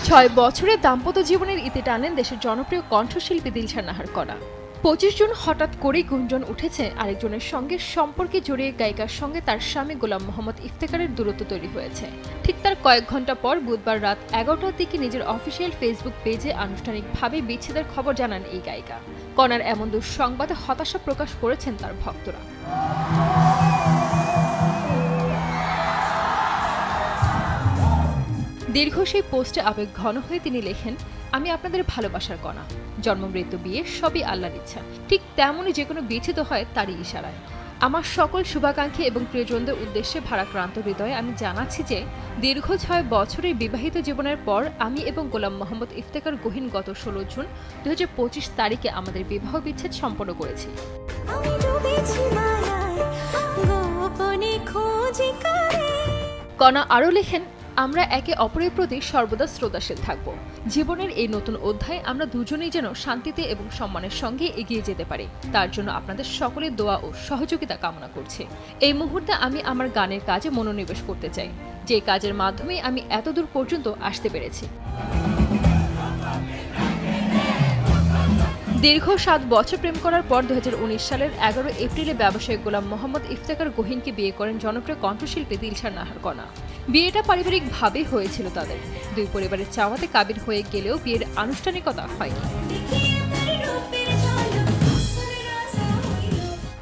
ছয় বছরের দাম্পত্য জীবনের ইতি টানেন দেশের জনপ্রিয় কণ্ঠশিল্পী দিলশান নাহার কণা। 25 জুন হঠাৎ করেই গুঞ্জন উঠেছে আরেকজনের সঙ্গে সম্পর্কে জড়িয়ে গায়িকার সঙ্গে তার স্বামী গোলাম মোহাম্মদ ইফতেখারের দূরত্ব তৈরি হয়েছে। ঠিক তার কয়েক ঘন্টা পর বুধবার রাত 11টার দিকে নিজের অফিসিয়াল ফেসবুক পেজে আনুষ্ঠানিকভাবে বিচ্ছেদের খবর জানান এই গায়িকা। কণার এমন দুঃসংবাদে হতাশা প্রকাশ করেছেন তার ভক্তরা। দীর্ঘ সেই পোস্টে আবেগ ঘন হয়ে তিনি লেখেন, আমি আপনাদের ভালোবাসার কণা, জন্ম মৃত্যু বিয়ে সবই আল্লাহর ইচ্ছা। ঠিক তেমনই যে কোনো বিচ্ছেদ হয় তারই ইশারায়। আমার সকল শুভাকাঙ্ক্ষী এবং প্রিয়জনদের উদ্দেশ্যে ভারাক্রান্ত হৃদয়ে আমি জানাচ্ছি যে দীর্ঘ 6 বছরের বিবাহিত জীবনের পর আমি এবং গোলাম মোহাম্মদ ইফতেখার গহীন গত 16 জুন 2025 তারিখে আমাদের বিবাহ বিচ্ছেদ সম্পন্ন করেছি। কণা আরও লেখেন, আমরা একে অপরের প্রতি সর্বদা শ্রদ্ধাশীল থাকব। জীবনের এই নতুন অধ্যায়ে আমরা দুজনেই যেন শান্তিতে এবং সম্মানের সঙ্গে এগিয়ে যেতে পারি, তার জন্য আপনাদের সকলের দোয়া ও সহযোগিতা কামনা করছি। এই মুহূর্তে আমি আমার গানের কাজে মনোনিবেশ করতে চাই, যে কাজের মাধ্যমে আমি এতদূর পর্যন্ত আসতে পেরেছি। দীর্ঘ 7 বছর প্রেম করার পর 2019 সালের 11 এপ্রিলে ব্যবসায়ী গোলাম মোহাম্মদ ইফতেখার গহীনকে বিয়ে করেন জনপ্রিয় কণ্ঠশিল্পী দিলশান নাহার কণা। বিয়েটা পারিবারিকভাবেই হয়েছিল তাদের। দুই পরিবারের চাওয়াতে কাবিন হয়ে গেলেও বিয়ের আনুষ্ঠানিকতা হয়নি।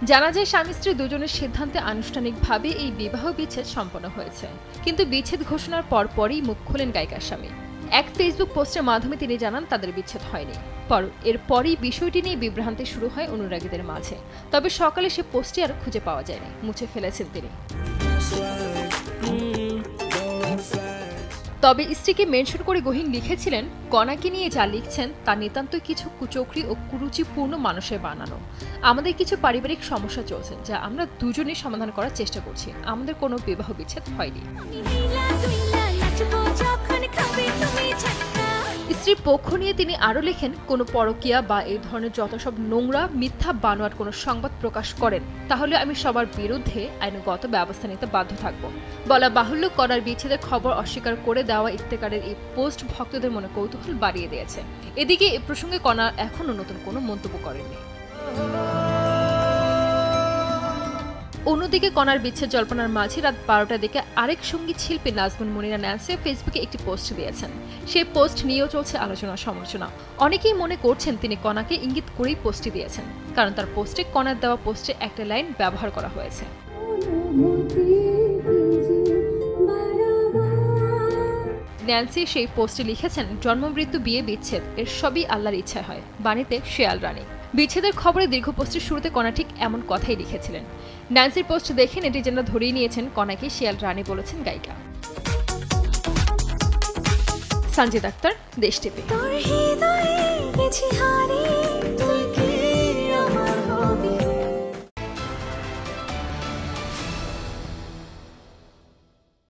জানা যায় স্বামী স্ত্রী দুজনের সিদ্ধান্তে আনুষ্ঠানিকভাবে এই বিবাহ বিচ্ছেদ সম্পন্ন হয়েছে। কিন্তু বিচ্ছেদ ঘোষণার পরপরই মুখ খোলেন গায়িকার স্বামী। এক ফেসবুক পোস্টের মাধ্যমে তিনি জানান তাদের বিচ্ছেদ হয়নি। এরপরই বিষয়টি নিয়ে বিভ্রান্তি শুরু হয় অনুরাগীদের মাঝে। তবে সকালে সে পোস্টটি আর খুঁজে পাওয়া যায়নি, মুছে ফেলেছেন তিনি। তবে স্ত্রীকে মেনশন করে গহীন লিখেছিলেন, কণাকে নিয়ে যা লিখছেন তা নিতান্ত কিছু কুচক্রী ও কুরুচিপূর্ণ মানুষের বানানো। আমাদের কিছু পারিবারিক সমস্যা চলছে, যা আমরা দুজনেই সমাধান করার চেষ্টা করছি। আমাদের কোনো বিবাহ বিচ্ছেদ হয়নি। স্ত্রীর পক্ষ নিয়ে তিনি আরও লেখেন, কোনো পরকীয়া বা এই ধরনের যত সব নোংরা মিথ্যা বানোয়ার কোনো সংবাদ প্রকাশ করেন তাহলে আমি সবার বিরুদ্ধে আইনগত ব্যবস্থা নিতে বাধ্য থাকব। বলা বাহুল্য, কণার বিচ্ছেদের খবর অস্বীকার করে দেওয়া ইফতেখারের এই পোস্ট ভক্তদের মনে কৌতূহল বাড়িয়ে দিয়েছে। এদিকে এ প্রসঙ্গে কণা এখনও নতুন কোনো মন্তব্য করেননি। অন্যদিকে কণার বিচ্ছেদ জল্পনার মাঝে রাত 12টার দিকে আরেক সঙ্গীত শিল্পী নাজমুন মুনিরা ন্যান্সি ফেসবুকে একটি পোস্ট দিয়েছেন। সেই পোস্ট নিয়েও চলছে আলোচনা সমালোচনা। অনেকেই মনে করছেন তিনি কণাকে ইঙ্গিত করেই পোস্টটি দিয়েছেন, কারণ তার পোস্টে কণার দেওয়া পোস্টে একটা লাইন ব্যবহার করা হয়েছে। ন্যান্সি সেই পোস্টে লিখেছেন, জন্ম মৃত্যু বিয়ে বিচ্ছেদ এর সবই আল্লাহর ইচ্ছা হয়, বাণীতে শেয়াল রানী। বিচ্ছেদের খবরে দীর্ঘ পোস্টের শুরুতে কণা ঠিক এমন কথাই লিখেছিলেন। ন্যান্সির পোস্ট দেখে নেটিজেনরা ধরেই নিয়েছেন কণাকে শেয়াল রানী বলেছেন গায়িকা। সঞ্জিত আক্তার, দেশ টিভি।